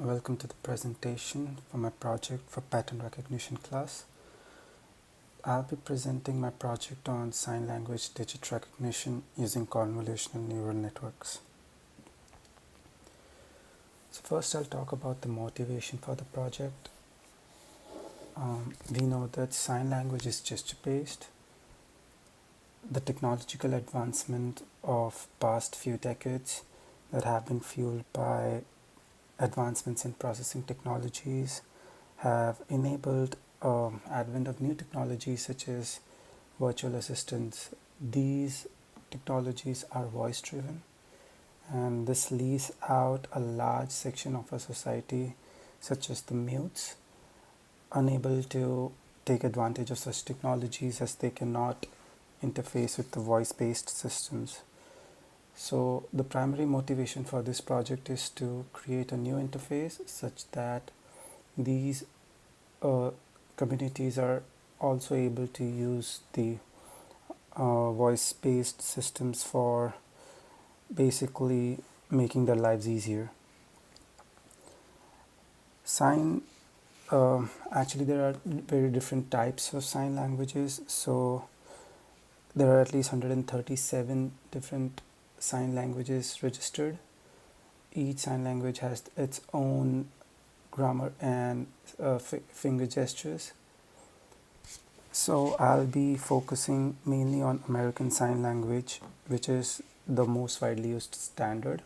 Welcome to the presentation for my project for pattern recognition class. I'll be presenting my project on sign language digit recognition using convolutional neural networks. So first I'll talk about the motivation for the project. We know that sign language is gesture based. The technological advancement of past few decades that have been fueled by advancements in processing technologies have enabled advent of new technologies such as virtual assistants. These technologies are voice driven, and this leaves out a large section of our society, such as the mutes, unable to take advantage of such technologies as they cannot interface with the voice based systems. So the primary motivation for this project is to create a new interface such that these communities are also able to use the voice-based systems for basically making their lives easier. Sign Actually, there are very different types of sign languages. So there are at least 137 different sign languages registered. Each sign language has its own grammar and finger gestures. So I'll be focusing mainly on American Sign Language, which is the most widely used standard.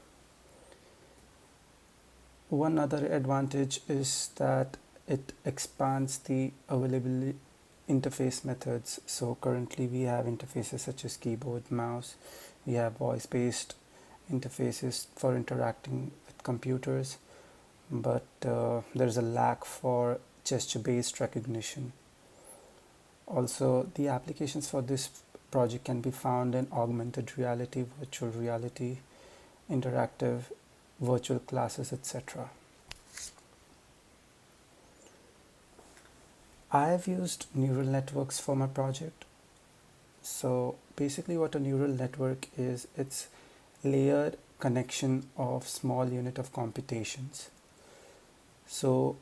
One other advantage is that it expands the available interface methods. So currently we have interfaces such as keyboard, mouse. We have voice-based interfaces for interacting with computers, but there's a lack for gesture-based recognition. Also, the applications for this project can be found in augmented reality, virtual reality, interactive virtual classes, etc. I have used neural networks for my project. So basically what a neural network is, it's layered connection of small unit of computations. So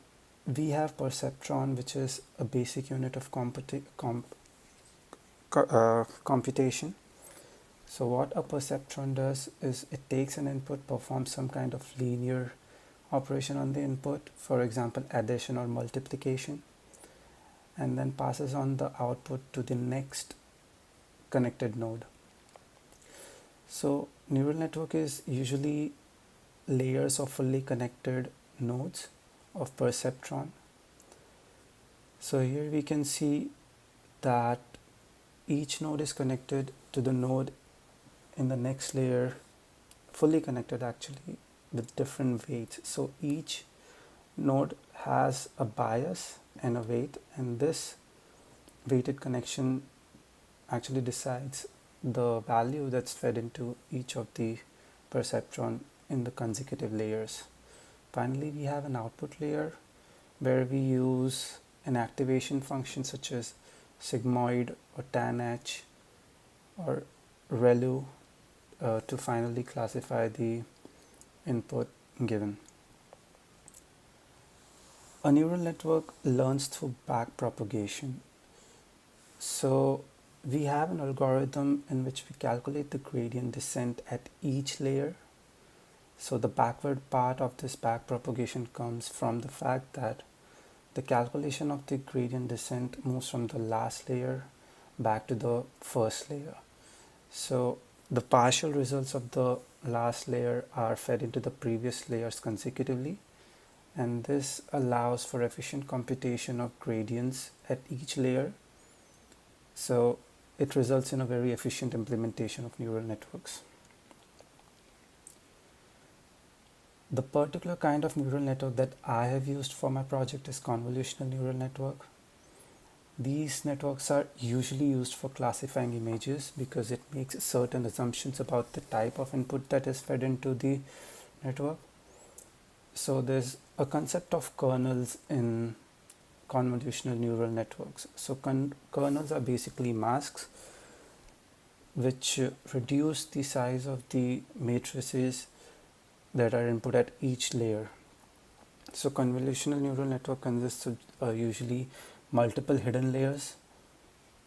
we have perceptron, which is a basic unit of computation. So what a perceptron does is it takes an input, performs some kind of linear operation on the input, for example addition or multiplication, and then passes on the output to the next connected node. So neural network is usually layers of fully connected nodes of perceptron. So here we can see that each node is connected to the node in the next layer, fully connected actually, with different weights. So each node has a bias and a weight, and this weighted connection actually decides the value that's fed into each of the perceptron in the consecutive layers. Finally, we have an output layer where we use an activation function such as sigmoid or tanh or relu to finally classify the input given. A neural network learns through backpropagation. So we have an algorithm in which we calculate the gradient descent at each layer. So the backward part of this backpropagation comes from the fact that the calculation of the gradient descent moves from the last layer back to the first layer. So the partial results of the last layer are fed into the previous layers consecutively, and this allows for efficient computation of gradients at each layer. So it results in a very efficient implementation of neural networks. The particular kind of neural network that I have used for my project is convolutional neural network. These networks are usually used for classifying images because it makes certain assumptions about the type of input that is fed into the network. So there's a concept of kernels in convolutional neural networks. So kernels are basically masks which reduce the size of the matrices that are input at each layer. So convolutional neural network consists of usually multiple hidden layers,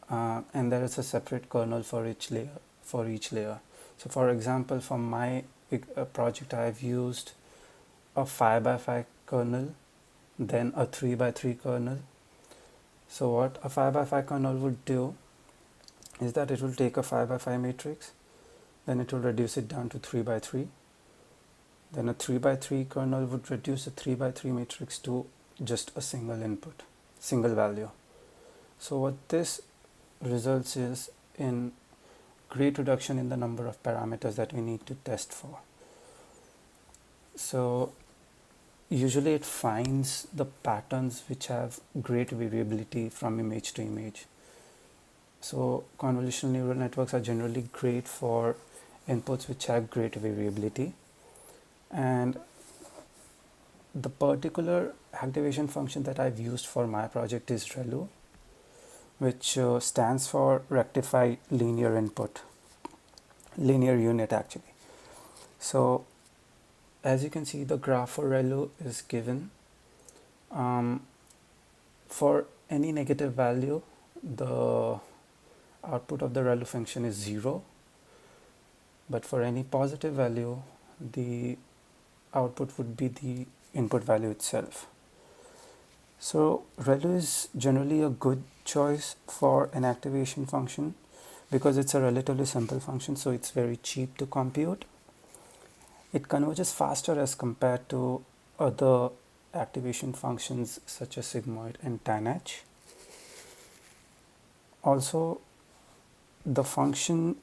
and there is a separate kernel for each layer. So for example, for my project, I have used a 5 by 5 kernel, then a 3 by 3 kernel. So what a 5 by 5 kernel would do is that it will take a 5 by 5 matrix, then it will reduce it down to 3 by 3. Then a 3 by 3 kernel would reduce a 3 by 3 matrix to just a single input, single value. So what this results is in great reduction in the number of parameters that we need to test for. So usually it finds the patterns which have great variability from image to image. So convolutional neural networks are generally great for inputs which have great variability. And the particular activation function that I've used for my project is ReLU, which stands for rectify linear input, linear unit actually. So as you can see, the graph for ReLU is given. For any negative value, the output of the ReLU function is 0, but for any positive value, the output would be the input value itself. So ReLU is generally a good choice for an activation function because it's a relatively simple function, so it's very cheap to compute. It converges faster as compared to other activation functions such as sigmoid and tanh. Also, the function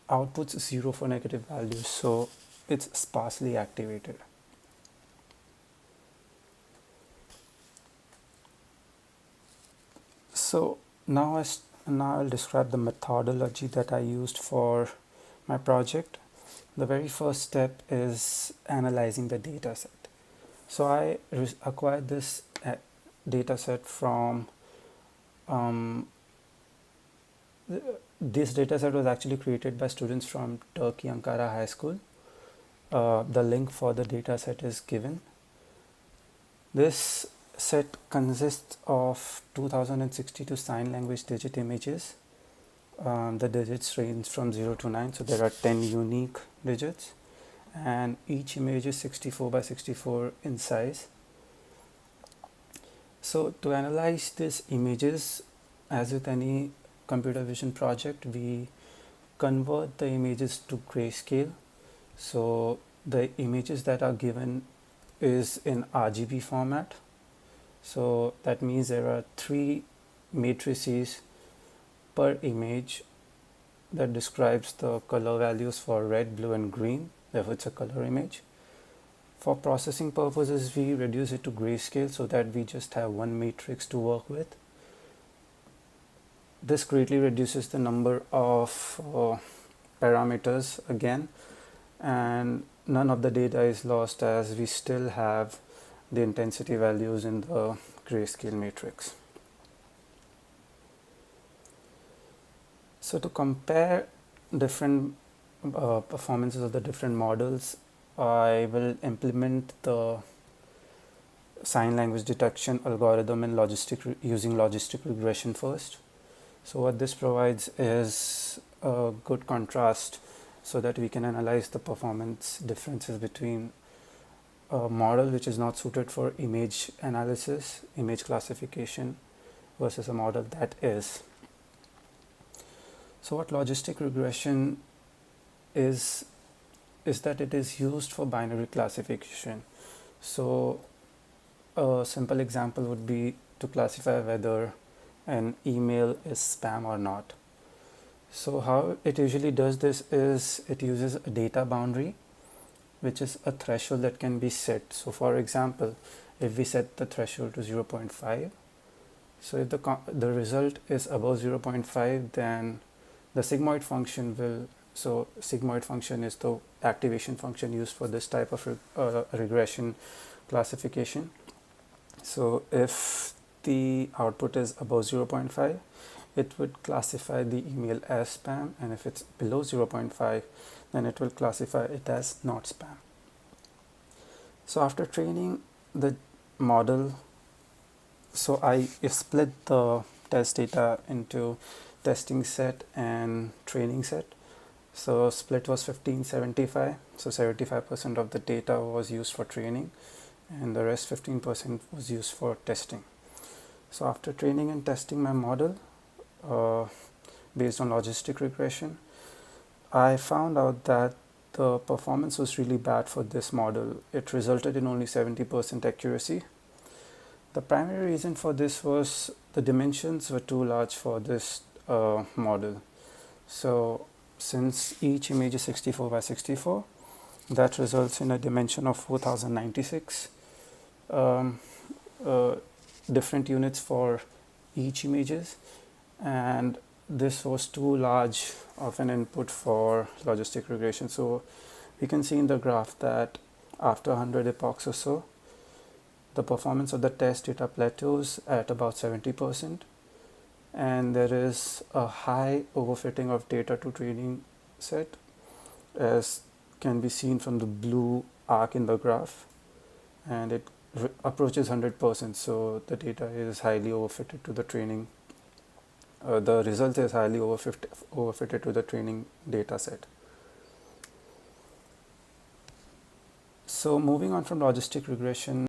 outputs 0 for negative values, so it's sparsely activated. So now I'll describe the methodology that I used for my project. The very first step is analyzing the data set. So I acquired this data set from this data set was actually created by students from Turkey Ankara High School. The link for the data set is given. This set consists of 2062 sign language digit images. The digits range from 0 to 9, so there are 10 unique digits, and each image is 64 by 64 in size. So to analyze these images, as with any computer vision project, we convert the images to grayscale. So the images that are given is in RGB format. So that means there are 3 matrices per image that describes the color values for red, blue and green. Therefore it's a color image. For processing purposes, we reduce it to grayscale so that we just have one matrix to work with. This greatly reduces the number of parameters again, and none of the data is lost as we still have the intensity values in the grayscale matrix. So to compare different performances of the different models, I will implement the sign language detection algorithm in using logistic regression first. So what this provides is a good contrast so that we can analyze the performance differences between a model which is not suited for image analysis, image classification, versus a model that is. So what logistic regression is that it is used for binary classification. So a simple example would be to classify whether an email is spam or not. So how it usually does this is it uses a data boundary, which is a threshold that can be set. So for example, if we set the threshold to 0.5, so if the result is above 0.5, then the sigmoid function will, so sigmoid function is the activation function used for this type of regression classification. So if the output is above 0.5, it would classify the email as spam, and if it's below 0.5, then it will classify it as not spam. So after training the model, so I split the test data into testing set and training set. So split was 15-75, so 75% of the data was used for training and the rest 15% was used for testing. So after training and testing my model uh, based on logistic regression, I found out that the performance was really bad for this model. It resulted in only 70% accuracy. The primary reason for this was the dimensions were too large for this model. So since each image is 64 by 64, that results in a dimension of 4096 um, uh, different units for each images, and this was too large of an input for logistic regression. So we can see in the graph that after 100 epochs or so, the performance of the test data plateaus at about 70%, and there is a high overfitting of data to training set, as can be seen from the blue arc in the graph, and it approaches 100%. So the data is highly overfitted to the training. The result is highly overfitted to the training data set. So moving on from logistic regression,